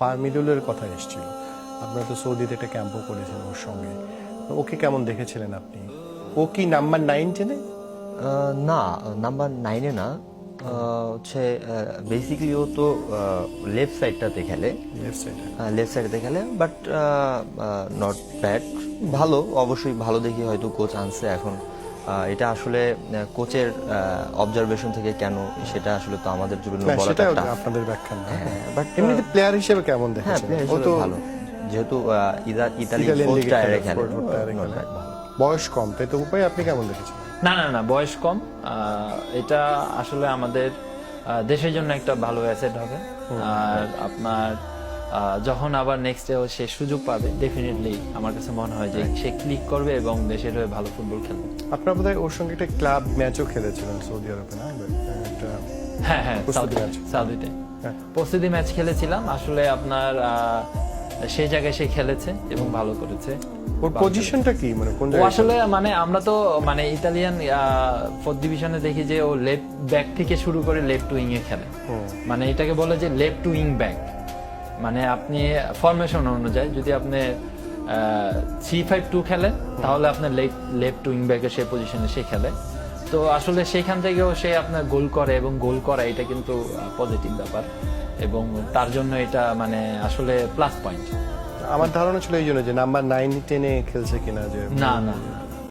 ফার্মিডুলের কথা এসেছিল। আপনারা তো সৌদিতে একটা ক্যাম্পও করেছেন ওর সঙ্গে, তো ওকে কেমন দেখেছিলেন আপনি? ও কি নাম্বার 9 চেনে? না, নাম্বার 9-এ না। হচ্ছে বেসিক্যালি ও তো লেফট সাইডটাতে খেলে, লেফট সাইডে। লেফট সাইডে খেলে, বাট নট ব্যাড, ভালো। অবশ্যই ভালো দেখি হয়তো কোচ আনছে এখন। এটা আসলে কোচের অবজারভেশন থেকে কেন, সেটা আসলে তো আমাদের জন্য না, বলাটা সেটা tough। আপনাদের ব্যাখ্যা না। বাট এমনিতে প্লেয়ার হিসেবে কেমন হ্যাঁ, দেখেছেন? প্লেয়ার ও হিসেবে তো ভালো, যেহেতু ইতালিয়ান ইতালিয়ান ফোর্থ লিগে টায়ারে খেলে, খেলে, fourth tier এ not খেলে। bad, ভালো। বয়স কম, তাই তো উপায় আপনি কেমন দেখেছেন? না না না, বয়স কম। এটা আসলে আমাদের দেশের জন্য একটা ভালো অ্যাসেট হবে। আর আপনার যখন আবার নেক্সট ডে সে সুযোগ পাবে, ডেফিনেটলি আমার কাছে মনে হয় যে সে ক্লিক করবে এবং দেশের হয়ে ভালো ফুটবল খেলবে। আপনার বোধহয় ওর সঙ্গে একটা ক্লাব ম্যাচও খেলেছিলেন সৌদি আরবে, না? একটা হ্যাঁ হ্যাঁ, প্রস্তুতি match। সাউদিতে হ্যাঁ। প্রস্তুতি ম্যাচ খেলেছিলাম। আসলে আপনার সেই জায়গায় সে খেলেছে এবং ভালো করেছে। ওর পজিশনটা কি, মানে কোন ও জায়গায়? আসলে মানে আমরা তো মানে ইতালিয়ান ফোর্থ ডিভিশনে দেখি যে ও লেফট ব্যাক থেকে শুরু করে লেফট উইং এ খেলে। মানে এটাকে বলে যে লেফট উইং ব্যাক। মানে আপনি ফরমেশন অনুযায়ী যদি আপনি 3-5-2 খেলেন, তাহলে আপনার লেফট উইং ব্যাকে সে পজিশনে সে খেলে। তো আসলে সেখান থেকেও সে আপনার গোল করে, এবং গোল করা এটা কিন্তু পজিটিভ ব্যাপার, এবং তার জন্য এটা মানে আসলে প্লাস পয়েন্ট। আমার ধারণা ছিল এই জন্য যে নাম্বার 9-10-এ খেলছে কিনা, যে না না